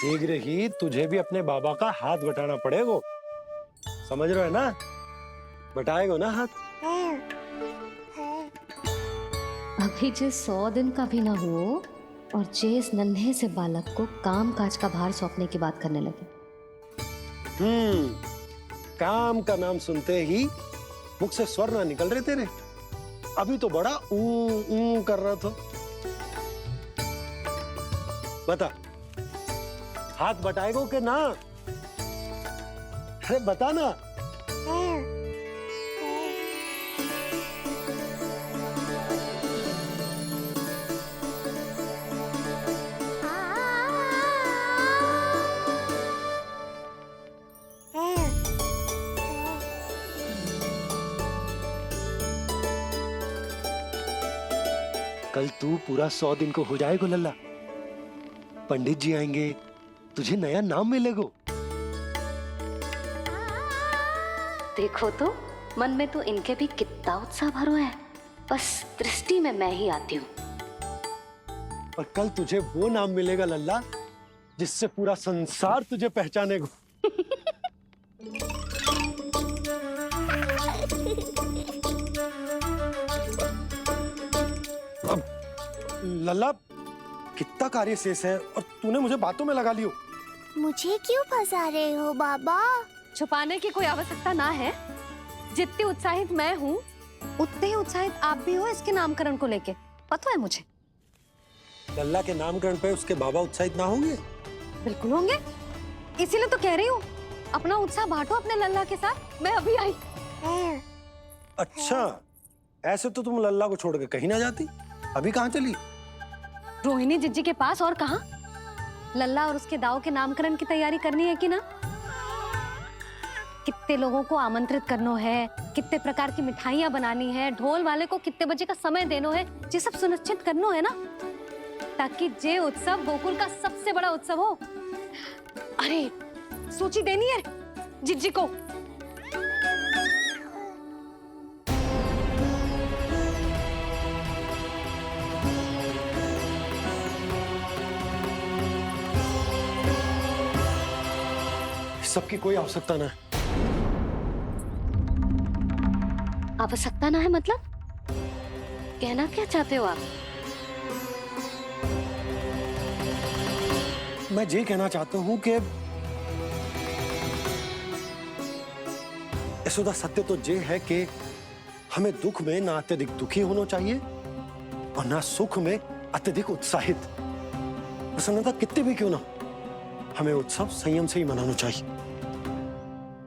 शीघ्र ही तुझे भी अपने बाबा का हाथ बटाना पड़ेगा, समझ रहे हो ना? बटाएगो ना हाथ? अभी जे 100 दिन का भी ना हो और जे इस नन्हे से बालक को काम काज का भार सौंपने की बात करने लगे। काम का नाम सुनते ही मुख से स्वर ना निकल रहे तेरे। अभी तो बड़ा ऊ कर रहा था। बता, हाथ बटाएगो के ना? अरे बता ना। कल तू पूरा 100 दिन को हो जाएगा लल्ला। पंडित जी आएंगे, तुझे नया नाम मिलेगा। देखो तो मन में तो इनके भी कितना उत्साह भरो है, बस दृष्टि में मैं ही आती हूँ। और कल तुझे वो नाम मिलेगा लल्ला जिससे पूरा संसार तुझे पहचानेगा। लल्ला, कितना कार्य शेष है और तूने मुझे बातों में लगा लियो। मुझे क्यों फंसा रहे हो बाबा? छुपाने की कोई आवश्यकता ना है। जितनी उत्साहित मैं हूँ उतने ही उत्साहित आप भी हो इसके नामकरण को लेके, पता है मुझे। लल्ला के नामकरण पे उसके बाबा उत्साहित ना होंगे? बिल्कुल होंगे, इसीलिए तो कह रही हूँ अपना उत्साह बांटो अपने लल्ला के साथ। मैं अभी आई। अच्छा, ऐसे तो तुम लल्ला को छोड़ के कहीं ना जाती। अभी कहाँ चली? रोहिणी जिज्जी के पास, और कहाँ। लल्ला और उसके दाऊ के नामकरण की तैयारी करनी है कि ना? कितने लोगों को आमंत्रित करना है, कितने प्रकार की मिठाइयां बनानी है, ढोल वाले को कितने बजे का समय देना है, ये सब सुनिश्चित करना है ना, ताकि जे उत्सव गोकुल का सबसे बड़ा उत्सव हो। अरे सूची देनी है जिज्जी को। सबकी कोई आवश्यकता ना है। आवश्यकता ना है मतलब? कहना क्या चाहते हो आप? मैं ये कहना चाहता हूँ कि यशोदा, सत्य तो ये है कि हमें दुख में ना अत्यधिक दुखी होना चाहिए और ना सुख में अत्यधिक उत्साहित। प्रसन्नता कितनी भी क्यों ना, हमें उत्सव संयम से ही मनाना चाहिए।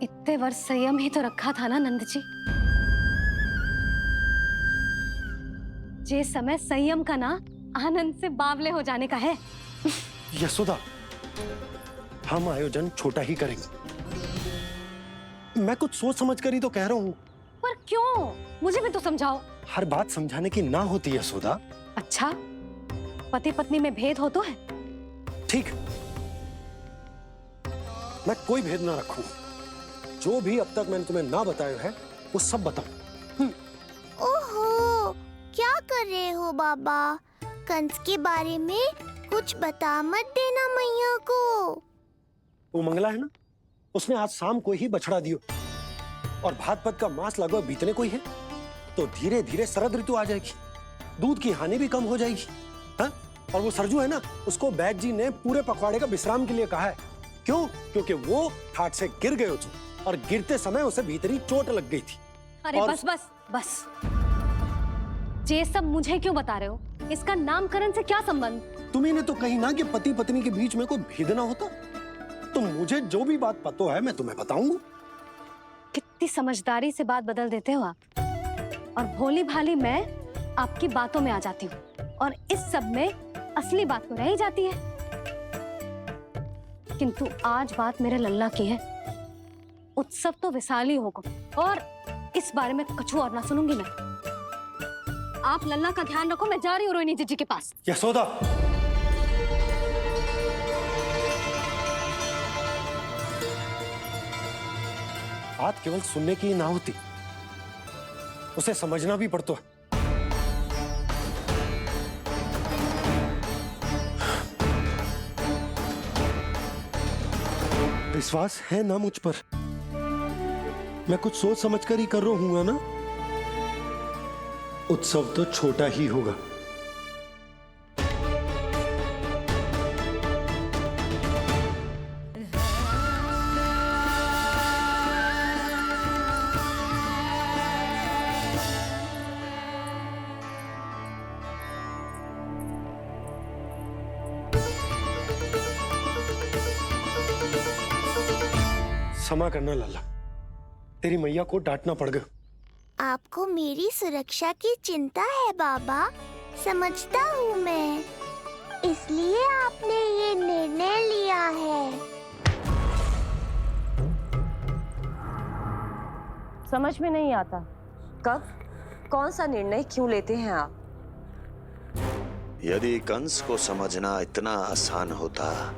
इतने वर्ष संयम ही तो रखा था ना नंद जी। ये समय संयम का ना आनंद से बावले हो जाने का है। यशोदा, हम आयोजन छोटा ही करेंगे। मैं कुछ सोच समझ कर ही तो कह रहा हूँ। पर क्यों? मुझे भी तो समझाओ। हर बात समझाने की ना होती यशोदा। अच्छा, पति पत्नी में भेद हो तो है? ठीक, मैं कोई भेद ना रखूं। जो भी अब तक मैंने तुम्हें ना बताया है वो सब बताऊं। ओहो, क्या कर रहे हो बाबा? कंस के बारे में कुछ बता मत देना मैया को। वो मंगला है ना, उसने आज शाम को ही बछड़ा दियो और भाद्रपद का मास लगभग बीतने को ही है, तो धीरे धीरे शरद ऋतु आ जाएगी, दूध की हानि भी कम हो जाएगी। हाँ? और वो सरजू है ना, उसको बैद जी ने पूरे पखवाड़े का विश्राम के लिए कहा है। क्यों? क्योंकि वो ठाट से गिर गए और गिरते समय उसे भीतरी चोट लग गई थी। अरे और... बस बस बस, ये सब मुझे क्यों बता रहे हो? इसका नामकरण से क्या संबंध? तुम्ही ने तो कही ना कि पति पत्नी के बीच में कोई भेद ना होता, तो मुझे जो भी बात पता है मैं तुम्हें बताऊंगा। कितनी समझदारी से बात बदल देते हो आप, और भोली भाली मैं आपकी बातों में आ जाती हूँ और इस सब में असली बात तो रह ही जाती है। किंतु आज बात मेरे लल्ला की है। उत्सव तो विशाल ही होगा और इस बारे में कछु और ना सुनूंगी मैं। आप लल्ला का ध्यान रखो, मैं जा रही हूँ रोहिणी जीजी के पास। यशोदा, बात केवल सुनने की ना होती, उसे समझना भी पड़ता है। विश्वास है ना मुझ पर? मैं कुछ सोच समझ कर ही कर रहा हूँ ना। उत्सव तो छोटा ही होगा। क्षमा करना लल्ला, तेरी मैया को डांटना पड़ गया। आपको मेरी सुरक्षा की चिंता है बाबा, समझता हूँ मैं, इसलिए आपने ये निर्णय लिया है। समझ में नहीं आता, कब कौन सा निर्णय क्यों लेते हैं आप? यदि कंस को समझना इतना आसान होता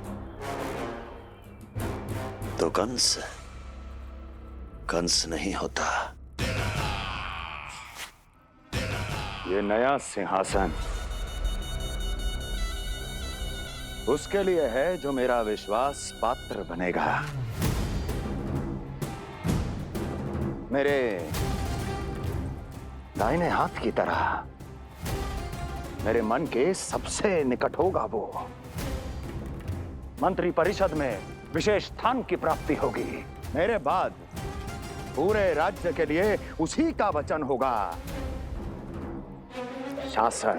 तो कंस नहीं होता। ये नया सिंहासन उसके लिए है जो मेरा विश्वास पात्र बनेगा। मेरे दाहिने हाथ की तरह मेरे मन के सबसे निकट होगा वो। मंत्री परिषद में विशेष स्थान की प्राप्ति होगी। मेरे बाद पूरे राज्य के लिए उसी का वचन होगा। शासन।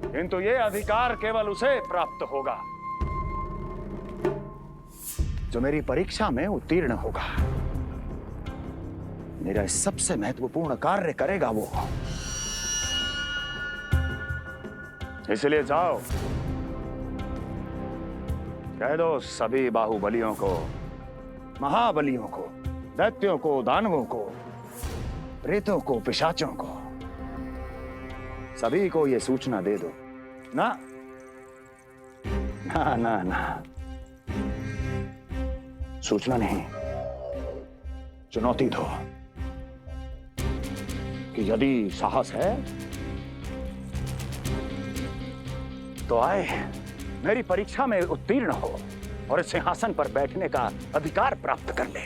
किंतु ये अधिकार केवल उसे प्राप्त होगा जो मेरी परीक्षा में उत्तीर्ण होगा। मेरा सबसे महत्वपूर्ण कार्य करेगा वो। इसलिए जाओ, कह दो सभी बाहुबलियों को, महाबलियों को, दैत्यों को, दानवों को, प्रेतों को, पिशाचों को, सभी को ये सूचना दे दो ना ना ना ना, सूचना नहीं, चुनौती दो कि यदि साहस है तो आए, मेरी परीक्षा में उत्तीर्ण हो और इस सिंहासन पर बैठने का अधिकार प्राप्त कर ले।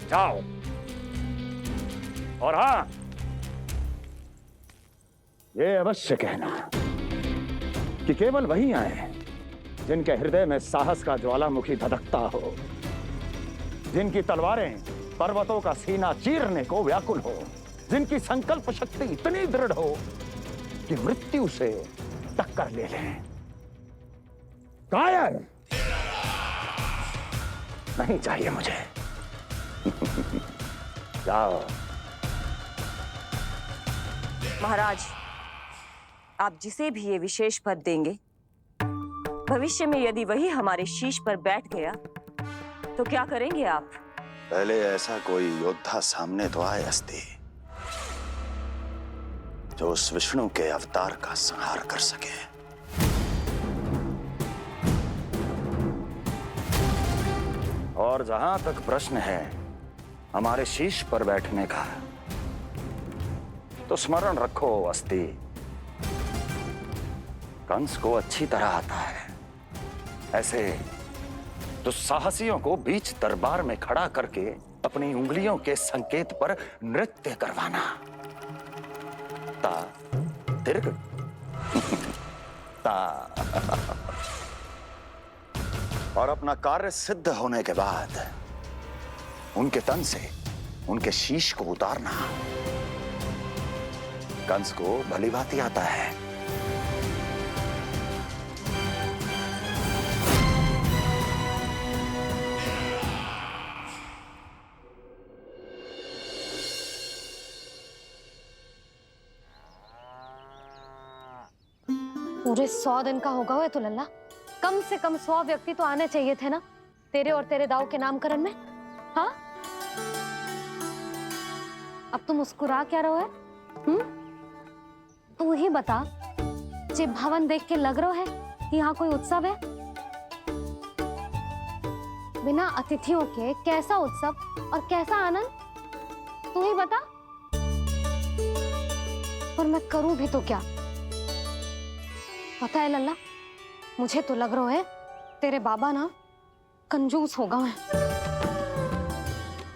जाओ। और हां, ये अवश्य कहना कि केवल वही आए जिनके हृदय में साहस का ज्वालामुखी धधकता हो, जिनकी तलवारें पर्वतों का सीना चीरने को व्याकुल हो, जिनकी संकल्प शक्ति इतनी दृढ़ हो कि मृत्यु से टक्कर ले लें। कायर नहीं चाहिए मुझे। जाओ। महाराज, आप जिसे भी ये विशेष पद देंगे, भविष्य में यदि वही हमारे शीश पर बैठ गया तो क्या करेंगे आप? पहले ऐसा कोई योद्धा सामने तो आए अस्ति जो उस विष्णु के अवतार का संहार कर सके। और जहां तक प्रश्न है हमारे शीश पर बैठने का, तो स्मरण रखो अस्ति, कंस को अच्छी तरह आता है ऐसे दुस्साहसियों को बीच दरबार में खड़ा करके अपनी उंगलियों के संकेत पर नृत्य करवाना। ता तिर्ग ता और अपना कार्य सिद्ध होने के बाद उनके तन से उनके शीश को उतारना। कंस को भली भांति आता है। पूरे 100 दिन का होगा हुआ तो लल्ला, कम से कम 100 व्यक्ति तो आने चाहिए थे ना तेरे और तेरे दाऊ के नामकरण में। हाँ, अब तुम मुस्कुरा क्या रहो है? तू ही बता, जे भवन देख के लग रहा है कि यहाँ कोई उत्सव है? बिना अतिथियों के कैसा उत्सव और कैसा आनंद, तू ही बता। और मैं करूं भी तो क्या? पता है लल्ला, मुझे तो लग रहा है तेरे बाबा ना कंजूस होगा मैं।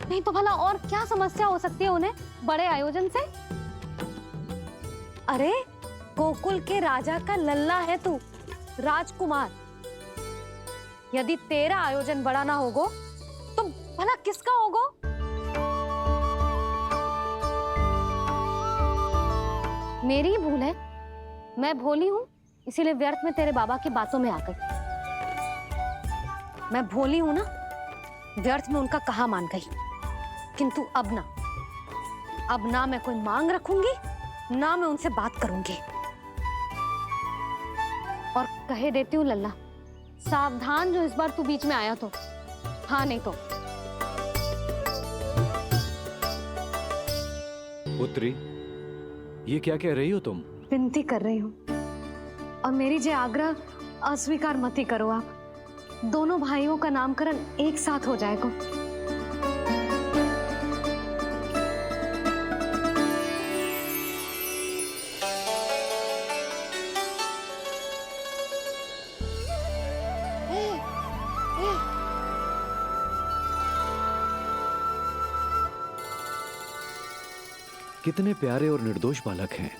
नहीं तो भला और क्या समस्या हो सकती है उन्हें बड़े आयोजन से? अरे गोकुल के राजा का लल्ला है तू, राजकुमार। यदि तेरा आयोजन बड़ा ना होगो तो भला किसका होगो? मेरी ही भूल है, मैं भोली हूं, इसीलिए व्यर्थ में तेरे बाबा की बातों में आ गई। मैं भोली हूं ना, व्यर्थ में उनका कहा मान गई। किंतु अब ना मैं कोई मांग रखूंगी, ना मैं उनसे बात करूंगी। और कहे देती हूँ लल्ला, सावधान जो इस बार तू बीच में आया तो। हाँ नहीं तो। पुत्री, ये क्या कह रही हो तुम? विनती कर रही हूँ, और मेरी जे आग्रह अस्वीकार मत ही करो आप। दोनों भाइयों का नामकरण एक साथ हो जाएगा। कितने प्यारे और निर्दोष बालक हैं।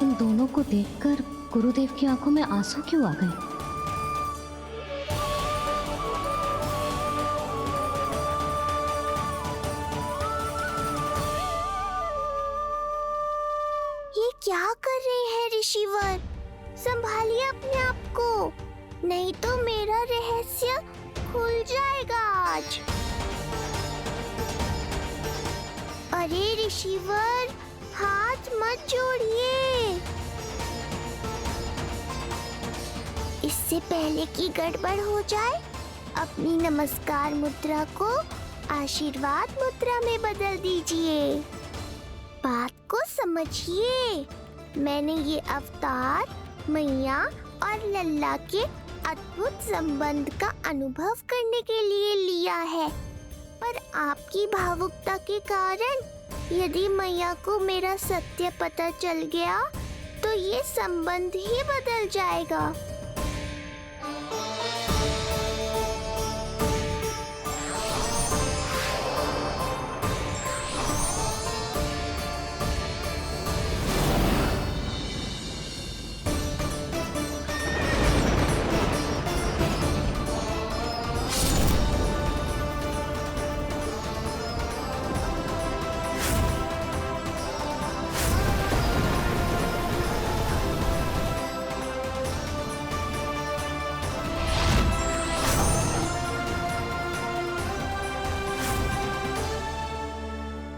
इन दोनों को देखकर गुरुदेव की आंखों में आंसू क्यों आ गए? ये क्या कर रहे हैं ऋषिवर? संभालिए अपने आप को, नहीं तो मेरा रहस्य खुल जाएगा आज। अरे ऋषिवर, हाथ मत जोड़िए। इससे पहले कि गड़बड़ हो जाए, अपनी नमस्कार मुद्रा को आशीर्वाद मुद्रा में बदल दीजिए। बात को समझिए, मैंने ये अवतार मैया और लल्ला के अद्भुत संबंध का अनुभव करने के लिए लिया है, पर आपकी भावुकता के कारण यदि मैया को मेरा सत्य पता चल गया तो ये संबंध ही बदल जाएगा।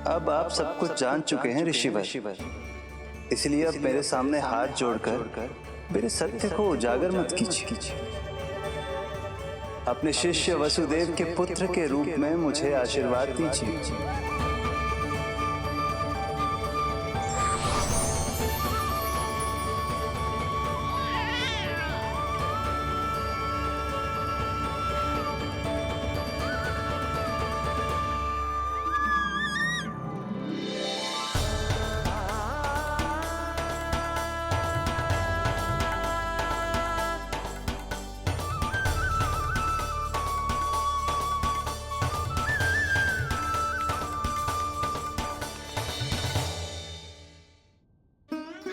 अब आप सब कुछ जान चुके हैं ऋषिवर, इसलिए अब मेरे सामने हाथ जोड़कर मेरे सत्य को उजागर मत कीजिए। अपने शिष्य वसुदेव के पुत्र के रूप में मुझे आशीर्वाद दीजिए।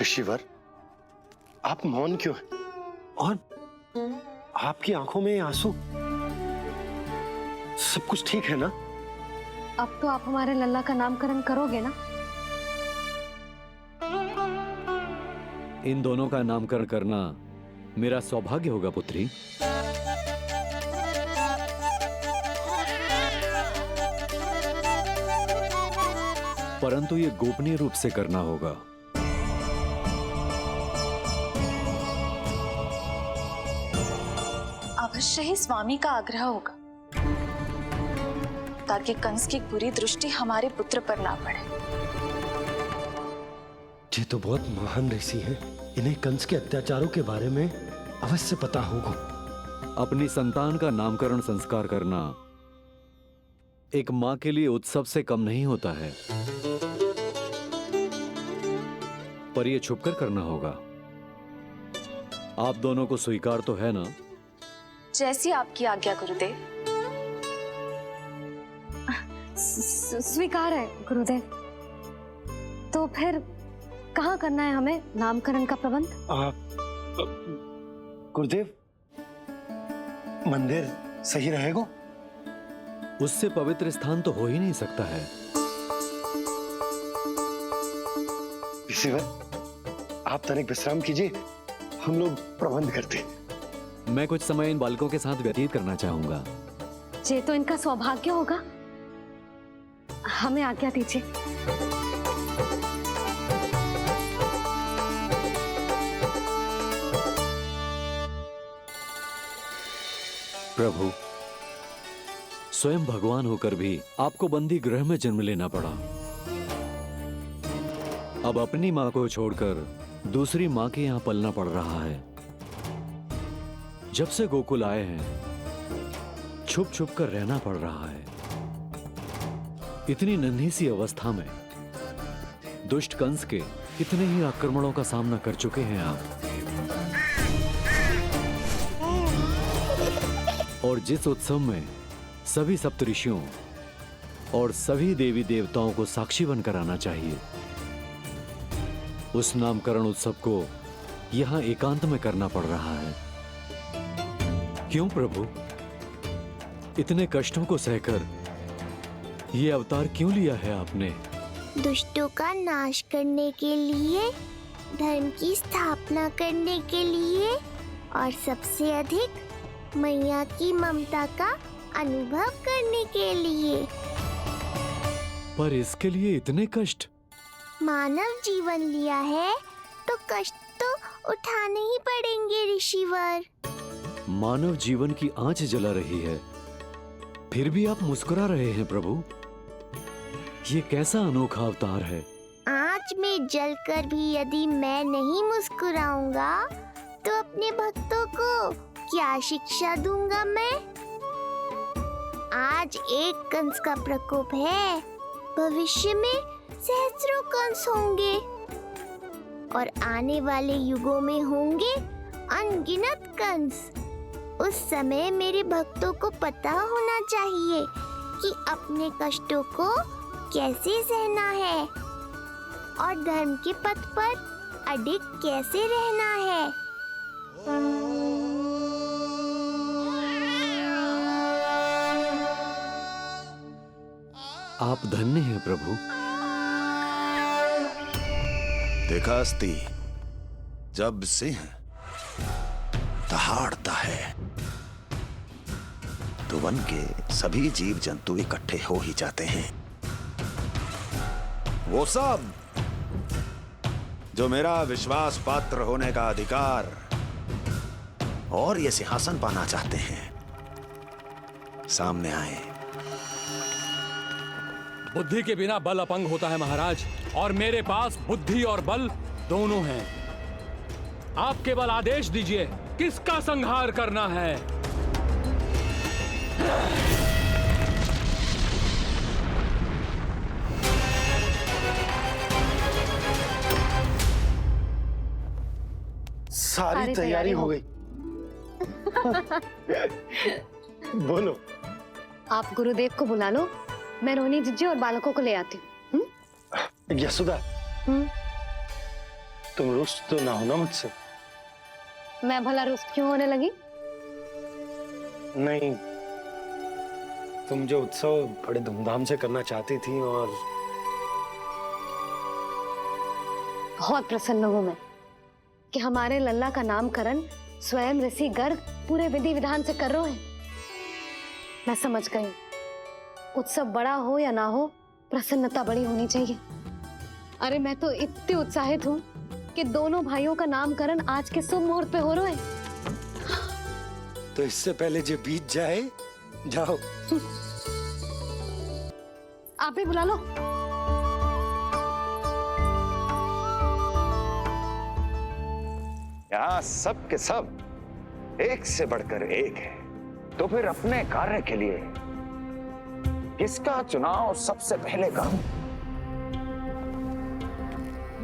ऋषिवर, आप मौन क्यों हैं? और आपकी आंखों में आंसू? सब कुछ ठीक है ना? अब तो आप हमारे लल्ला का नामकरण करोगे ना? इन दोनों का नामकरण करना मेरा सौभाग्य होगा पुत्री। परंतु ये गोपनीय रूप से करना होगा। अवश्य ही स्वामी का आग्रह होगा। ताकि कंस की बुरी दृष्टि हमारे पुत्र पर ना पड़े। ये तो बहुत महान ऋषि हैं। इन्हें कंस के अत्याचारों के बारे में अवश्य पता होगा। अपनी संतान का नामकरण संस्कार करना एक मां के लिए उत्सव से कम नहीं होता है, पर यह छुपकर करना होगा। आप दोनों को स्वीकार तो है ना? जैसी आपकी आज्ञा गुरुदेव। स्वीकार है गुरुदेव। तो फिर कहाँ करना है हमें नामकरण का प्रबंध? गुरुदेव, मंदिर सही रहेगा? उससे पवित्र स्थान तो हो ही नहीं सकता है। ऋषिवर, आप तनिक विश्राम कीजिए, हम लोग प्रबंध करते हैं। मैं कुछ समय इन बालकों के साथ व्यतीत करना चाहूंगा। ये तो इनका सौभाग्य होगा। हमें आज्ञा दीजिए। प्रभु, स्वयं भगवान होकर भी आपको बंदी गृह में जन्म लेना पड़ा। अब अपनी मां को छोड़कर दूसरी मां के यहां पलना पड़ रहा है। जब से गोकुल आए हैं, छुप छुप कर रहना पड़ रहा है। इतनी नन्ही सी अवस्था में दुष्ट कंस के कितने ही आक्रमणों का सामना कर चुके हैं आप। और जिस उत्सव में सभी सप्तऋषियों और सभी देवी देवताओं को साक्षी बनकर आना चाहिए, उस नामकरण उत्सव को यहां एकांत में करना पड़ रहा है। क्यों प्रभु, इतने कष्टों को सहकर ये अवतार क्यों लिया है आपने? दुष्टों का नाश करने के लिए, धर्म की स्थापना करने के लिए और सबसे अधिक मैया की ममता का अनुभव करने के लिए। पर इसके लिए इतने कष्ट? मानव जीवन लिया है तो कष्ट तो उठाने ही पड़ेंगे ऋषिवर। मानव जीवन की आंच जला रही है, फिर भी आप मुस्कुरा रहे हैं प्रभु। ये कैसा अनोखा अवतार है? आंच में जलकर भी यदि मैं नहीं मुस्कुराऊंगा तो अपने भक्तों को क्या शिक्षा दूंगा मैं? आज एक कंस का प्रकोप है, भविष्य में सहस्रों कंस होंगे और आने वाले युगों में होंगे अनगिनत कंस। उस समय मेरे भक्तों को पता होना चाहिए कि अपने कष्टों को कैसे सहना है और धर्म के पथ पर अडिग कैसे रहना है। आप धन्य हैं प्रभु। देखा अस्ति, जब सिंह दहाड़ता है तो वन के सभी जीव जंतु इकट्ठे हो ही जाते हैं। वो सब जो मेरा विश्वास पात्र होने का अधिकार और ये सिंहासन पाना चाहते हैं, सामने आए। बुद्धि के बिना बल अपंग होता है महाराज, और मेरे पास बुद्धि और बल दोनों हैं। आप केवल आदेश दीजिए किसका संहार करना है। सारी तैयारी हो गई। बोलो। आप गुरुदेव को बुला लो, मैं रोहिणी जीजी और बालकों को ले आती हूँ। यशोदा, तुम रुष्ट तो ना होना मुझसे? मैं भला रुष्ट क्यों होने लगी? नहीं, तुम जो उत्सव बड़े धूमधाम से करना चाहती थी और बहुत प्रसन्न हूँ मैं कि हमारे लल्ला का नामकरण स्वयं ऋषि गर्ग पूरे विधि विधान से कर रहे हैं। मैं समझ गई, उत्सव बड़ा हो या ना हो, प्रसन्नता बड़ी होनी चाहिए। अरे मैं तो इतनी उत्साहित हूँ कि दोनों भाइयों का नामकरण आज के शुभ मुहूर्त पे हो रहा है। तो इससे पहले जो बीत जाए, जाओ। आप ही बुला लो। यहाँ सब के सब एक से बढ़कर एक है, तो फिर अपने कार्य के लिए किसका चुनाव सबसे पहले करूं?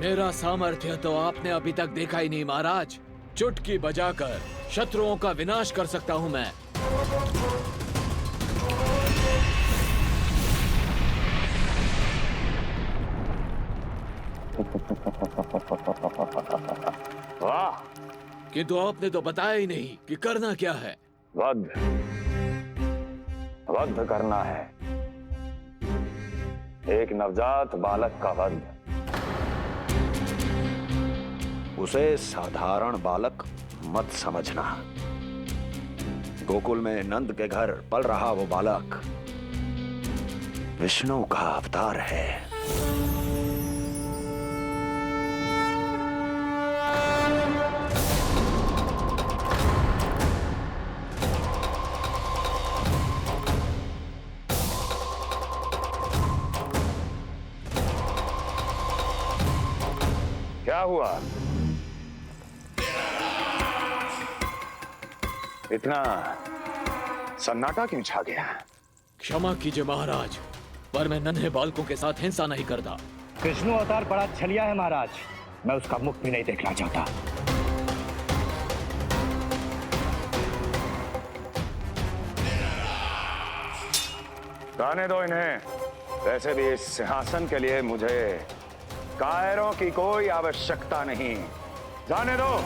मेरा सामर्थ्य तो आपने अभी तक देखा ही नहीं महाराज। चुटकी बजाकर शत्रुओं का विनाश कर सकता हूं मैं। वाह! किंतु आपने तो बताया ही नहीं कि करना क्या है। वध करना है, एक नवजात बालक का वध। उसे साधारण बालक मत समझना। गोकुल में नंद के घर पल रहा वो बालक विष्णु का अवतार है। क्या हुआ? इतना सन्नाटा क्यों छा गया? क्षमा कीजिए महाराज, पर मैं नन्हे बालकों के साथ हिंसा नहीं करता। विष्णु अवतार बड़ा छलिया है महाराज, मैं उसका मुख भी नहीं देखना चाहता। जाने दो इन्हें। वैसे भी इस सिंहासन के लिए मुझे कायरों की कोई आवश्यकता नहीं। जाने दो।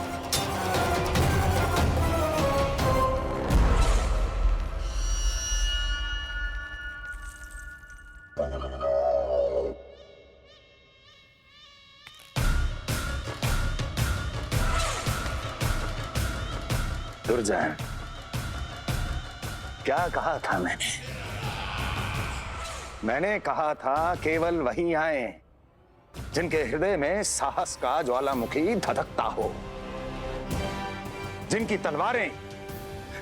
दुर्जन, क्या कहा था मैंने कहा था केवल वही आए जिनके हृदय में साहस का ज्वालामुखी धधकता हो, जिनकी तलवारें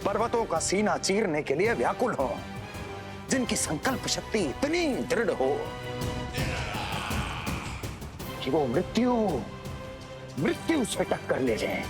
पर्वतों का सीना चीरने के लिए व्याकुल हो, जिनकी संकल्प शक्ति इतनी दृढ़ हो कि वो मृत्यु से टक्कर ले जाएं।